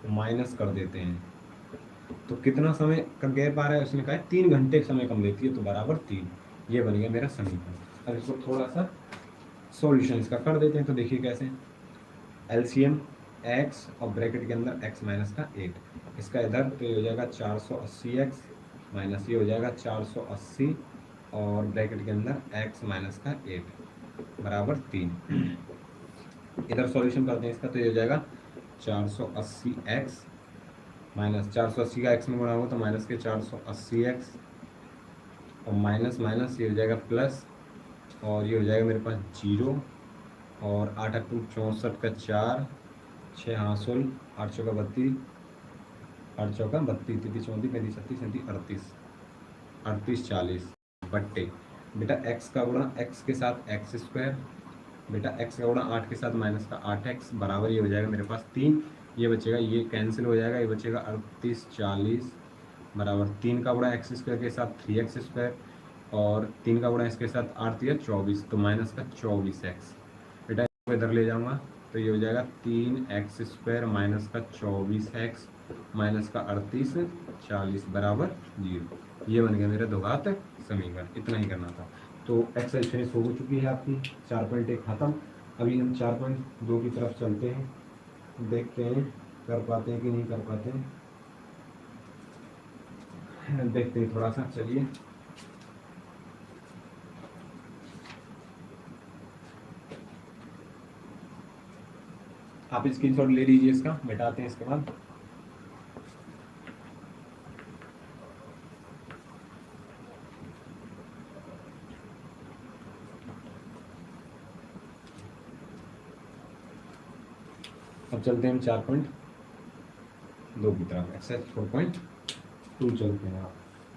माइनस कर देते हैं, तो कितना समय का गैप आ रहा है, उसने कहा है 3 घंटे समय कम लेती है, तो बराबर 3। ये बन गया मेरा समीकरण। अब इसको थोड़ा सा सॉल्यूशन इसका कर देते हैं, तो देखिए कैसे, एलसीएम x और ब्रैकेट के अंदर x माइनस का 8, इसका इधर तो ये हो जाएगा 480x माइनस ये हो जाएगा 480 और ब्रैकेट के अंदर x माइनस का 8 बराबर 3। इधर सॉल्यूशन करते हैं इसका, तो ये हो जाएगा 480x माइनस 480 का x में गुणा होगा तो माइनस के 480x और माइनस माइनस ये हो जाएगा प्लस, और ये हो जाएगा मेरे पास 0 और 8 अक्टू 64 का 4, 6 हासुल, 8 चौका 32, 8 चौका 32, 33 34 35 36 37 38, 38 40 बट्टे बेटा x का गुणा x के साथ एक्स स्क्वायर, बेटा x का गुणा 8 के साथ माइनस का 8x बराबर ये हो जाएगा मेरे पास 3, ये बचेगा, ये कैंसिल हो जाएगा, ये बचेगा 38 40 बराबर 3 का गुणा एक्स स्क्वायर के साथ 3x स्क्वायर और 3 का गुणा इसके साथ 8 या 24 तो माइनस का 24x। बेटा इसको इधर ले जाऊंगा तो ये हो जाएगा 3x स्क्वायर माइनस का 24x माइनस का 38 40 बराबर 0। ये बन गया मेरा द्विघात समीकरण। इतना ही करना था। तो एक्सरसाइज फिनिश हो चुकी है आपकी, 4.1 खत्म। अभी हम 4.2 की तरफ चलते हैं, देखते हैं कर पाते हैं कि नहीं कर पाते हैं, देखते हैं थोड़ा सा। चलिए आप स्क्रीनशॉट ले लीजिए, इसका मिटाते हैं इसके बाद। अब चलते हैं हम 4.2 की तरफ, एक्सरसाइज 4.2 चलते हैं। आप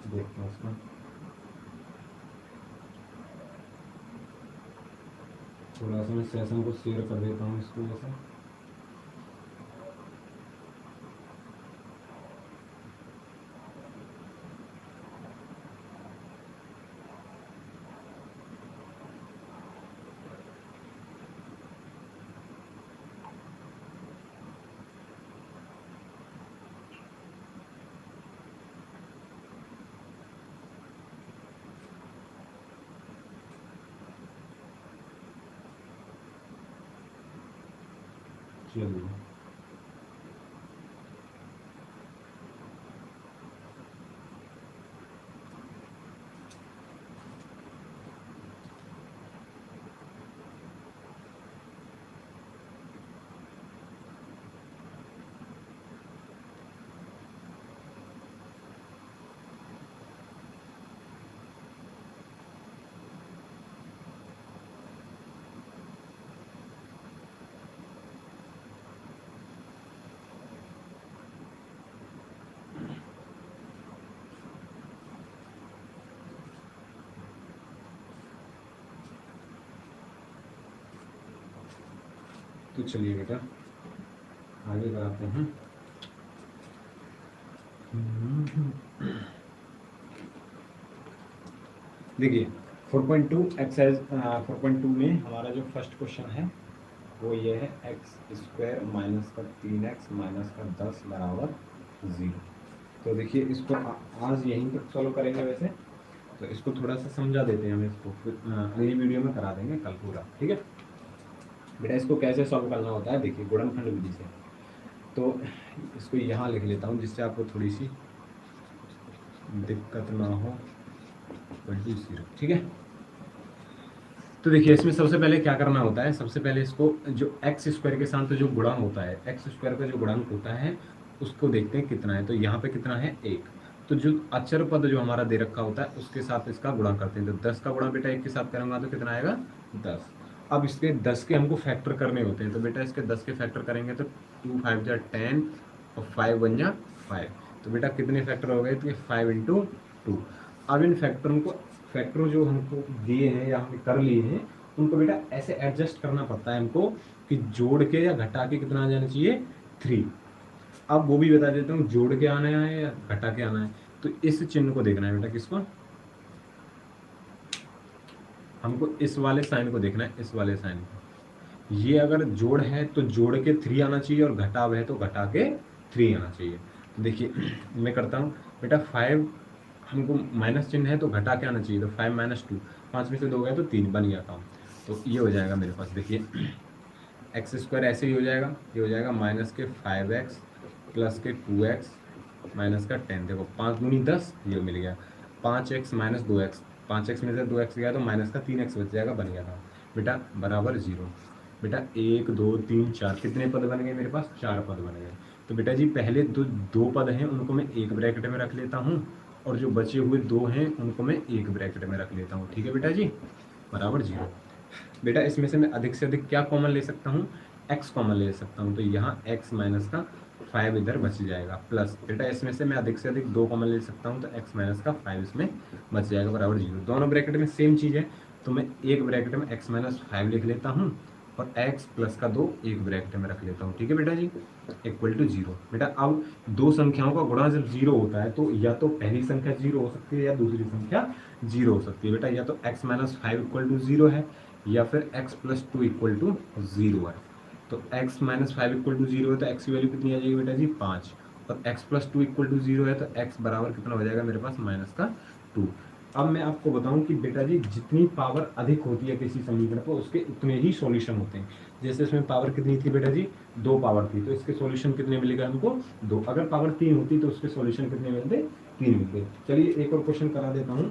देखते हैं इसमें थोड़ा सा मैं सेशन को शेयर कर देता हूँ इसको जैसे। चलिए तो चलिए बेटा आगे कराते हैं। देखिए 4.2 एक्सरसाइज 4.2 में हमारा जो फर्स्ट क्वेश्चन है वो ये है एक्स स्क्वायर माइनस का 3x माइनस का 10 बराबर 0। तो देखिए इसको आज यहीं तक सॉल्व करेंगे वैसे, तो इसको थोड़ा सा समझा देते हैं हम, इसको फिर अगली वीडियो में करा देंगे कल पूरा, ठीक है बेटा। इसको कैसे सॉल्व करना होता है, देखिए गुणनखंड विधि से। तो इसको यहाँ लिख लेता हूँ जिससे आपको थोड़ी सी दिक्कत ना हो, 0, ठीक है। तो देखिए इसमें सबसे पहले क्या करना होता है, सबसे पहले इसको जो एक्स स्क्वायर के साथ जो गुणन होता है, एक्स स्क्वायर का जो गुणन होता है उसको देखते हैं कितना है। तो यहाँ पे कितना है 1, तो जो अचर पद जो हमारा दे रखा होता है उसके साथ इसका गुणा करते हैं। तो 10 का गुणा बेटा 1 के साथ करूंगा तो कितना आएगा 10। अब इसके 10 के हमको फैक्टर करने होते हैं, तो बेटा इसके 10 के फैक्टर करेंगे तो 2 5 जा 10 और 5 1 जा 5। तो बेटा कितने फैक्टर हो गए, तो 5 × 2। अब इन फैक्टरों को, फैक्टर जो हमको दिए हैं या हमने कर लिए हैं उनको बेटा ऐसे एडजस्ट करना पड़ता है हमको कि जोड़ के या घटा के कितना आ जाना चाहिए 3। अब वो भी बता देता हूँ, जोड़ के आना है या घटा के आना है। तो इस चिन्ह को देखना है बेटा, किसको, हमको इस वाले साइन को देखना है, इस वाले साइन को। ये अगर जोड़ है तो जोड़ के 3 आना चाहिए और घटाव है तो घटा के 3 आना चाहिए। तो देखिए मैं करता हूँ बेटा, 5 हमको माइनस चिन्ह है तो घटा के आना चाहिए, तो 5 - 2, 5 में से 2 गए तो 3 बन गया काम। तो ये हो जाएगा मेरे पास, देखिए एक्स स्क्वायर ऐसे ही हो जाएगा, ये हो जाएगा माइनस के 5x प्लस के 2x माइनस का 10। देखो 5 दूनी 10, ये मिल गया 5x माइनस 2x, 5x में से 2x गया तो माइनस का 3x बच जाएगा, बन गया था बेटा बराबर 0। बेटा 1 2 3 4 कितने पद बन गए मेरे पास, 4 पद बन गए। तो बेटा जी पहले दो पद हैं उनको मैं एक ब्रैकेट में रख लेता हूँ और जो बचे हुए 2 हैं उनको मैं एक ब्रैकेट में रख लेता हूँ, ठीक है बेटा जी, बराबर 0। बेटा इसमें से मैं अधिक से अधिक क्या कॉमन ले सकता हूँ, x कॉमन ले सकता हूँ, तो यहाँ x माइनस का 5 इधर बच जाएगा, प्लस बेटा इसमें से मैं अधिक से अधिक 2 कॉमन ले सकता हूँ, तो x माइनस का 5 इसमें बच जाएगा बराबर 0। दोनों ब्रैकेट में सेम चीज़ है, तो मैं एक ब्रैकेट में x माइनस 5 लिख लेता हूँ और x प्लस का 2 एक ब्रैकेट में रख लेता हूँ, ठीक है बेटा जी, इक्वल टू 0। बेटा अब दो संख्याओं का गुणा जब 0 होता है तो या तो पहली संख्या 0 हो सकती है या दूसरी संख्या 0 हो सकती है बेटा, या तो x माइनस 5 इक्वल टू 0 है या फिर x प्लस 2 इक्वल टू 0 है। तो x माइनस 5 इक्वल टू 0 है तो x की वैल्यू कितनी आ जाएगी बेटा जी 5, और x प्लस 2 इक्वल टू 0 है तो x बराबर कितना हो जाएगा मेरे पास माइनस का 2। अब मैं आपको बताऊं कि बेटा जी जितनी पावर अधिक होती है किसी समीकरण को उसके उतने ही सॉल्यूशन होते हैं। जैसे इसमें पावर कितनी थी बेटा जी 2 पावर थी, तो इसके सॉल्यूशन कितने मिलेगा हमको 2। अगर पावर 3 होती तो उसके सॉल्यूशन कितने मिलते 3 मिलते। चलिए एक और क्वेश्चन करा देता हूँ,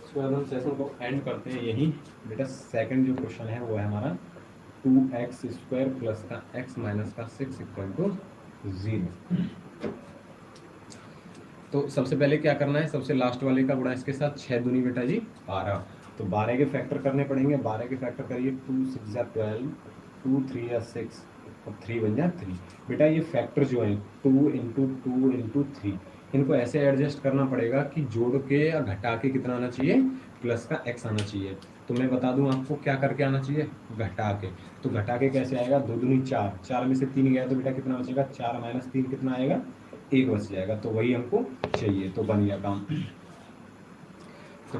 उसके बाद हम सेशन को एंड करते हैं यही। बेटा सेकंड जो क्वेश्चन है वो है हमारा 2x² प्लस का x माइनस का 6 इक्वल टू 0। तो सबसे पहले क्या करना है, सबसे लास्ट वाले का गुणा इसके साथ 6 दूनी बेटा जी 12, तो 12 के फैक्टर करने पड़ेंगे। 12 के फैक्टर करिए 2 6 जा 12, 2 3 या 6 और 3 बन जा 3। बेटा ये फैक्टर जो है 2 इंटू 2 इंटू 3, इनको ऐसे एडजस्ट करना पड़ेगा कि जोड़ के या घटा के कितना आना चाहिए प्लस का x आना चाहिए। तो मैं बता दूं आपको क्या करके आना चाहिए, घटा के। तो घटा के कैसे आएगा, 2 दूनी 4, 4 में से 3 गया तो बेटा कितना बचेगा 4 माइनस 3 कितना आएगा 1 बच जाएगा, तो वही हमको चाहिए, तो बन गया काम। तो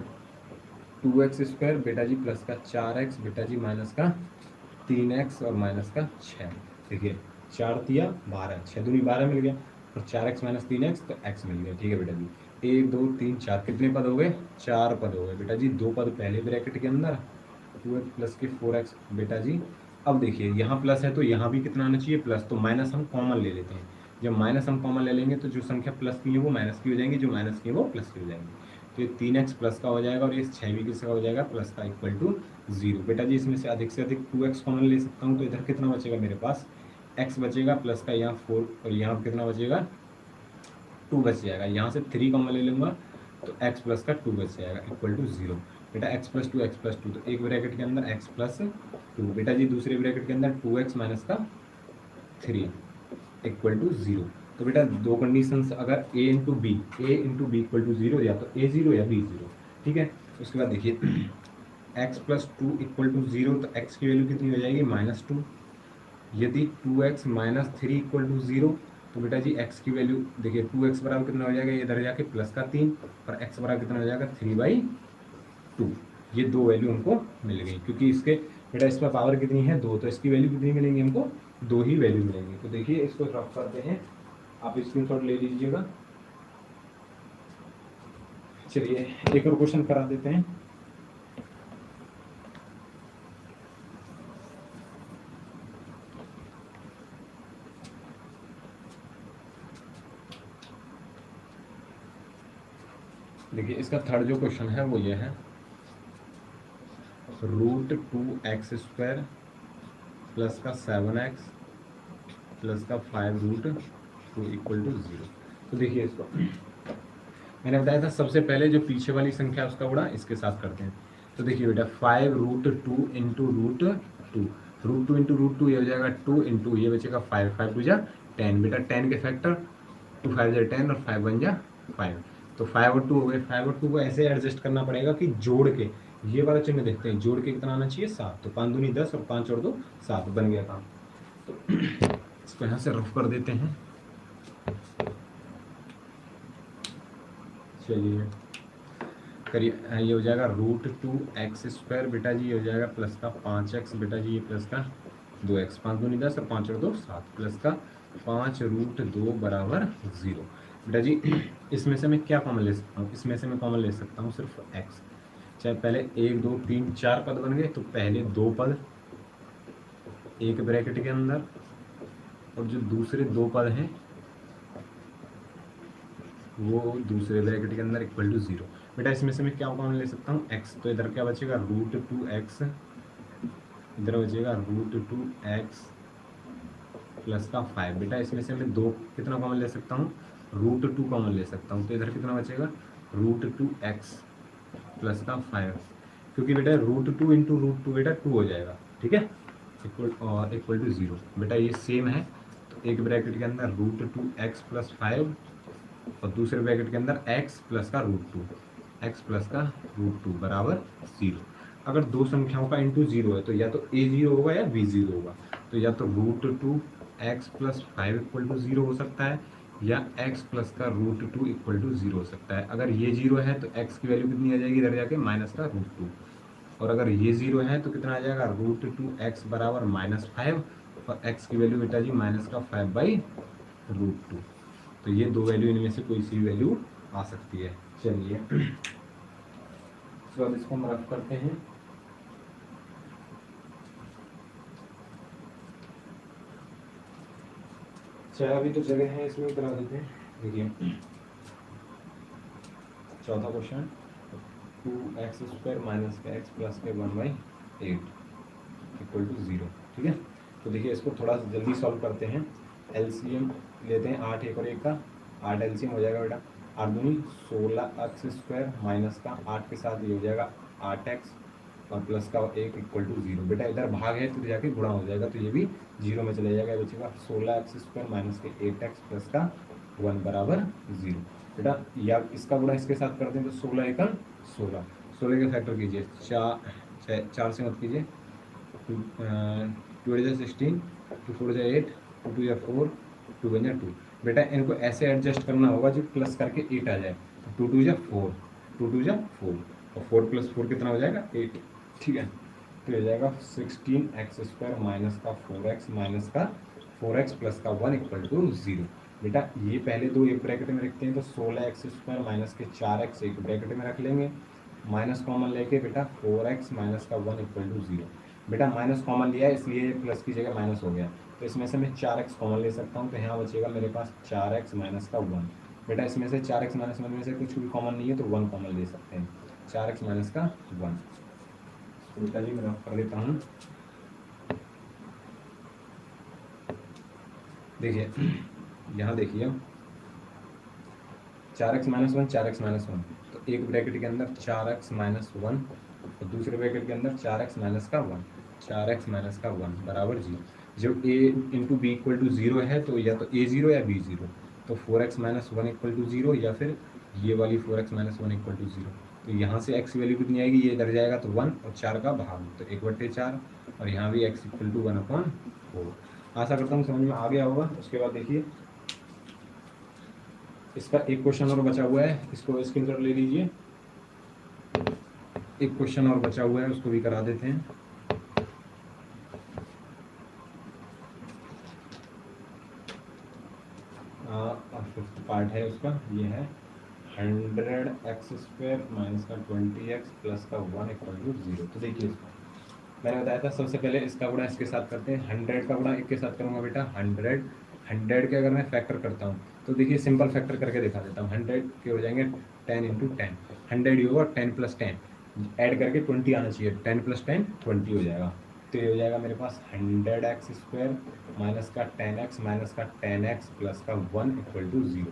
2x² बेटा जी प्लस का 4x बेटा जी माइनस का 3x और माइनस का 6। देखिए 4 तिया 12, 6 दूनी 12 मिल गया और 4x माइनस 3x तो x मिल गया, ठीक है बेटा जी। 1 2 3 4 कितने पद हो गए, 4 पद हो गए बेटा जी। 2 पद पहले ब्रैकेट के अंदर, 2x प्लस के 4x बेटा जी। अब देखिए यहाँ प्लस है तो यहाँ भी कितना आना चाहिए प्लस, तो माइनस हम कॉमन ले लेते हैं। जब माइनस हम कॉमन ले लेंगे तो जो संख्या प्लस की है वो माइनस की हो जाएंगी, जो माइनस की है वो प्लस की हो जाएंगी। तो ये 3x प्लस का हो जाएगा और ये 6 भी किसका हो जाएगा प्लस का इक्वल टू 0। बेटा जी इसमें से अधिक 2x कॉमन ले सकता हूँ, तो इधर कितना बचेगा मेरे पास x बचेगा प्लस का यहाँ 4 और यहाँ कितना बचेगा 2 बच जाएगा। यहाँ से 3 कॉमन ले लूँगा तो x प्लस का 2 बच जाएगा इक्वल टू 0। बेटा x प्लस 2 तो एक ब्रैकेट के अंदर x प्लस 2 बेटा जी, दूसरे ब्रैकेट के अंदर 2x माइनस का 3 इक्वल टू 0। तो बेटा दो कंडीशंस अगर a into B equal to 0 या तो a 0 या b 0, ठीक है। उसके बाद देखिए x प्लस 2 इक्वल टू 0, तो x की वैल्यू कितनी हो जाएगी -2। यदि 2x माइनस 3 इक्वल टू 0, तो बेटा जी x की वैल्यू देखिए 2x बराबर कितना हो जाएगा, ये इधर जाके प्लस का 3 और x बराबर कितना हो जाएगा 3/2। ये दो वैल्यू हमको मिल गई, क्योंकि इसके बेटा इस पर पावर कितनी है 2, तो इसकी वैल्यू कितनी मिलेंगी हमको 2 ही वैल्यू मिलेंगी। तो देखिए इसको रफ करते हैं, आप स्क्रीनशॉट ले लीजिएगा। चलिए एक और क्वेश्चन करा देते हैं। देखिए इसका थर्ड जो क्वेश्चन है वो ये है √2x² प्लस का 7x प्लस का 5√2 इक्वल टू 0। तो देखिए इसको मैंने बताया था सबसे पहले जो पीछे वाली संख्या उसका गुणा इसके साथ करते हैं। तो देखिए बेटा 5√2 इंटू √2, √2 इंटू √2 ये हो जाएगा 2 इंटू ये बचेगा 5, 5 2 10 बेटा 10 के फैक्टर 2 5 10 और 5 1 5, तो 5 और 2 हो गए। 5 और 2 को ऐसे एडजस्ट करना पड़ेगा कि जोड़ के ये वाला चिन्ह देखते हैं, जोड़ के कितना आना चाहिए 7, तो 5 दूनी 10 और 5 और 2 7 बन गया काम। तो इसको यहाँ से रफ कर देते हैं। चलिए करिए, ये हो जाएगा √2x² बेटा जी, ये हो जाएगा प्लस का 5x बेटा जी, ये प्लस का 2x, 5 दूनी 10 और 5 और 2 7 प्लस का 5√2 बराबर 0। बेटा जी इसमें से मैं क्या कॉमन ले सकता हूँ, इसमें से मैं कॉमन ले सकता हूँ सिर्फ x। चाहे पहले 1 2 3 4 पद बन गए, तो पहले 2 पद एक ब्रैकेट के अंदर और जो दूसरे 2 पद हैं वो दूसरे ब्रैकेट के अंदर इक्वल टू 0। बेटा इसमें से मैं क्या कॉमन ले सकता हूँ x, तो इधर क्या बचेगा √2x, इधर बचेगा √2x प्लस का 5। बेटा इसमें से मैं 2 कितना कॉमन ले सकता हूँ √2 कॉमन ले सकता हूँ, तो इधर कितना बचेगा √2x प्लस का 5। क्योंकि बेटा √2 इंटू √2 बेटा 2 हो जाएगा, ठीक है, इक्वल टू 0। बेटा ये सेम है, तो एक ब्रैकेट के अंदर √2x+5 और दूसरे ब्रैकेट के अंदर x प्लस का √2 बराबर 0। अगर दो संख्याओं का इंटू 0 है तो या तो a0 होगा या b0 होगा। तो या तो √2x+5 इक्वल टू 0 हो सकता है, या x प्लस का √2 इक्वल टू 0 हो सकता है। अगर ये 0 है तो x की वैल्यू कितनी आ जाएगी इधर जाके माइनस का √2, और अगर ये 0 है तो कितना आ जाएगा √2x बराबर -5, और x की वैल्यू बेटा जी माइनस का 5/√2। तो ये दो वैल्यू इनमें से कोई सी वैल्यू आ सकती है। चलिए तो अब इसको हम रफ करते हैं। चलो अभी तो जगह है, इसमें करा देते हैं। देखिए चौथा क्वेश्चन, 2x² माइनस का x प्लस के 1/8 इक्वल टू 0, ठीक है। तो देखिए इसको थोड़ा सा जल्दी सॉल्व करते हैं। एलसीएम लेते हैं 8 एक और एक का, 8 एलसीएम हो जाएगा बेटा 8 दूनी 16x² माइनस का 8 के साथ ये हो जाएगा 8x और प्लस का 1 इक्वल टू 0। बेटा इधर भाग है तो जाके गुणा हो जाएगा, तो ये भी 0 में चले जाएगा, बचेगा 16x² माइनस के 8x प्लस का 1 बराबर 0। बेटा या इसका गुणा इसके साथ करते हैं तो 16 एकम 16, 16 के फैक्टर कीजिए, 4 से मत कीजिए, 2 × 16, 2 4 8, 2 2 4, 2 1 2। बेटा इनको ऐसे एडजस्ट करना होगा जो प्लस करके 8 आ जाए। 2 2 4, 2 2 4, और 4 + 4 कितना हो जाएगा 8, ठीक है। तो हो जाएगा 16x² माइनस का 4x माइनस का 4x प्लस का 1 इक्वल टू 0। बेटा ये पहले दो एक ब्रैकेट में रखते हैं, तो 16x² माइनस के 4x एक ब्रैकेट में रख लेंगे, माइनस कॉमन लेके बेटा 4x माइनस का 1 इक्वल टू 0। बेटा माइनस कॉमन लिया है इसलिए प्लस की जगह माइनस हो गया, तो इसमें से मैं 4x कॉमन ले सकता हूँ, तो यहाँ बचेगा मेरे पास 4x माइनस का 1। बेटा इसमें से 4x माइनस 1 में से कुछ भी कॉमन नहीं है तो 1 कॉमन ले सकते हैं, 4x माइनस का 1। बेटा जी मैं कर देता हूँ। देखिए यहाँ देखिए 4x माइनस 1, 4x माइनस 1, तो एक ब्रैकेट के अंदर 4x माइनस 1 और दूसरे ब्रैकेट के अंदर 4x माइनस का 1, 4x माइनस का 1 बराबर 0। जब a into B equal to 0 है तो या तो a0 या b0, तो 4x माइनस 1 इक्वल टू 0 या फिर ये वाली 4x माइनस 1 इक्वल टू 0। तो यहाँ से x वैल्यू कितनी आएगी, ये इधर जाएगा तो 1 और 4 का भाग, तो 1/4, और यहाँ भी x इक्वल टू 1/4। आशा करता हूँ समझ में आ गया होगा। उसके बाद देखिए इसका एक क्वेश्चन और बचा हुआ है, इसको स्क्रीनशॉट ले लीजिए। एक क्वेश्चन और बचा हुआ है, उसको भी करा देते हैं। फिफ्थ पार्ट है उसका, ये है 100x² माइनस का 20x प्लस का 1 इक्वल टू 0। तो देखिए इसको मैंने बताया था, सबसे पहले इसका गुणा इसके साथ करते हैं। 100 का गुणा एक के साथ करूँगा बेटा 100 के अगर मैं फैक्टर करता हूँ तो देखिए सिंपल फैक्टर करके दिखा देता हूँ। 100 के हो जाएंगे 10 × 10, 100 ही होगा, 10 + 10 ऐड करके 20 आना चाहिए, 10 + 10 20 हो जाएगा। तो ये हो जाएगा मेरे पास 100x² माइनस का 10x माइनस का 10x प्लस का 1 इक्वल टू 0।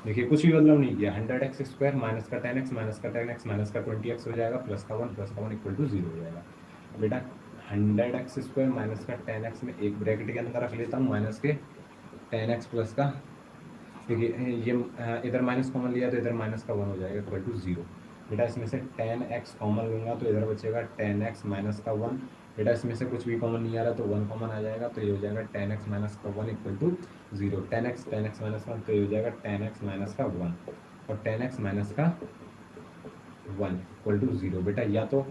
देखिए कुछ भी बदलाव नहीं किया, 100x² माइनस का 10x माइनस का 10x माइनस का 20x हो जाएगा, प्लस का 1 इक्वल टू 0 हो जाएगा। बेटा 100x² माइनस का 10x में एक ब्रैकेट के अंदर रख लेता हूँ, माइनस के 10x प्लस का, देखिए ये इधर माइनस कॉमन लिया तो इधर माइनस का 1 हो जाएगा इक्वल टू 0। बेटा इसमें से 10x कॉमन लूँगा तो इधर बचेगा 10x माइनस का 1। बेटा इसमें से कुछ भी कॉमन नहीं आ रहा तो 1 कॉमन आ जाएगा, तो ये हो जाएगा 10x माइनस का 1 इक्वल टू 0। 10x माइनस 1, तो ये हो जाएगा 10x माइनस का 1 और 10x माइनस का 1 इक्वल टू 0। बेटा या तो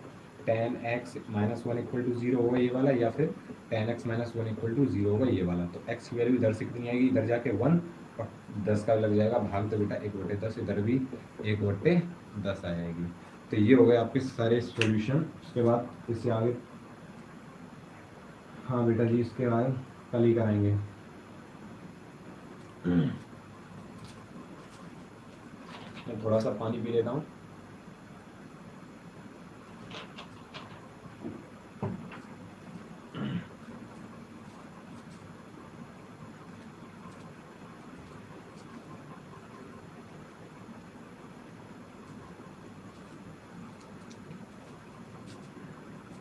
10x माइनस 1 इक्वल टू 0 होगा ये वाला, या फिर 10x माइनस 1 इक्वल टू 0 होगा ये वाला। तो x की वैल्यू इधर से कितनी आएगी, इधर जाके 1 और 10 का लग जाएगा भाग, तो बेटा 1/10, इधर भी 1/10 आ जाएगी। तो ये हो गए आपके सारे सॉल्यूशन। उसके बाद इससे आगे, हाँ बेटा जी इसके आगे कल ही कराएंगे। मैं थोड़ा सा पानी पी लेता हूँ।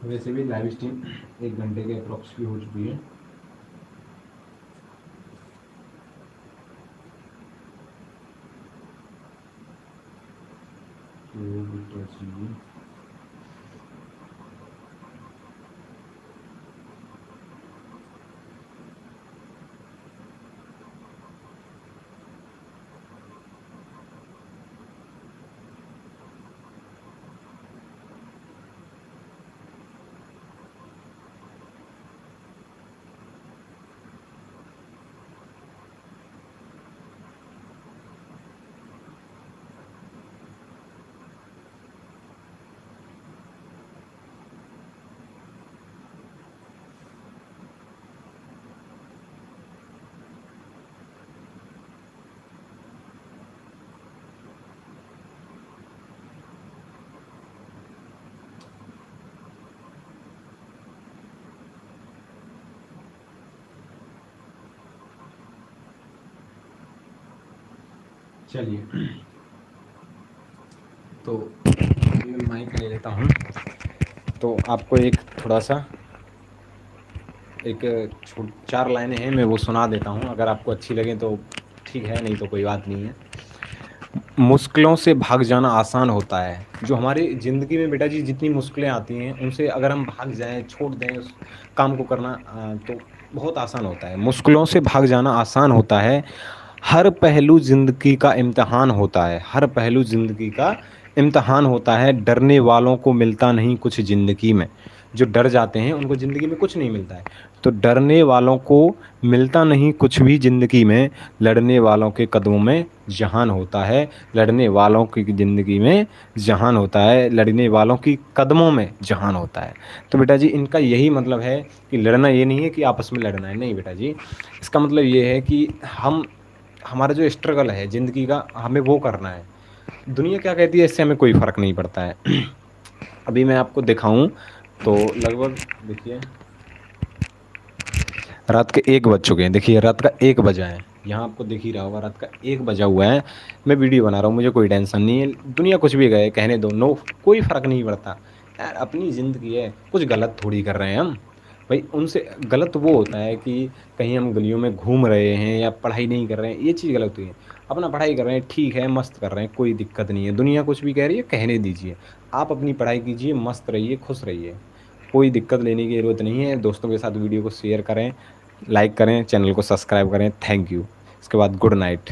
वैसे भी लाइव स्ट्रीम 1 घंटे के अप्रॉक्स की हो चुकी है। तो चलिए, तो मैं माइक ले लेता हूँ। तो आपको एक थोड़ा सा एक 4 लाइनें हैं, मैं वो सुना देता हूँ। अगर आपको अच्छी लगे तो ठीक है, नहीं तो कोई बात नहीं है। मुश्किलों से भाग जाना आसान होता है। जो हमारी ज़िंदगी में बेटा जी जितनी मुश्किलें आती हैं, उनसे अगर हम भाग जाएं, छोड़ दें उस काम को करना, तो बहुत आसान होता है। मुश्किलों से भाग जाना आसान होता है। हर पहलू ज़िंदगी का इम्तिहान होता है। हर पहलू ज़िंदगी का इम्तिहान होता है। डरने वालों को मिलता नहीं कुछ ज़िंदगी में। जो डर जाते हैं उनको ज़िंदगी में कुछ नहीं मिलता है। तो डरने वालों को मिलता नहीं कुछ भी ज़िंदगी में, लड़ने वालों के कदमों में जहान होता है। लड़ने वालों की ज़िंदगी में जहान होता है, लड़ने वालों की कदमों में जहान होता है। तो बेटा जी इनका यही मतलब है कि लड़ना ये नहीं है कि आपस में लड़ना है, नहीं बेटा जी। इसका मतलब ये है कि हमारा जो स्ट्रगल है ज़िंदगी का, हमें वो करना है। दुनिया क्या कहती है इससे हमें कोई फ़र्क नहीं पड़ता है। अभी मैं आपको दिखाऊं तो लगभग देखिए रात के 1 बज चुके हैं। देखिए रात का 1 बजा है, यहाँ आपको दिख ही रहा होगा, रात का 1 बजा हुआ है। मैं वीडियो बना रहा हूँ, मुझे कोई टेंशन नहीं है। दुनिया कुछ भी कहे, कहने दो, नो, कोई फ़र्क नहीं पड़ता यार। अपनी ज़िंदगी है, कुछ गलत थोड़ी कर रहे हैं हम भाई। उनसे गलत वो होता है कि कहीं हम गलियों में घूम रहे हैं या पढ़ाई नहीं कर रहे हैं, ये चीज़ गलत हुई है। अपना पढ़ाई कर रहे हैं, ठीक है, मस्त कर रहे हैं, कोई दिक्कत नहीं है। दुनिया कुछ भी कह रही है, कहने दीजिए। आप अपनी पढ़ाई कीजिए, मस्त रहिए, खुश रहिए, कोई दिक्कत लेने की ज़रूरत नहीं है। दोस्तों के साथ वीडियो को शेयर करें, लाइक करें, चैनल को सब्सक्राइब करें। Thank you. इसके बाद गुड नाइट।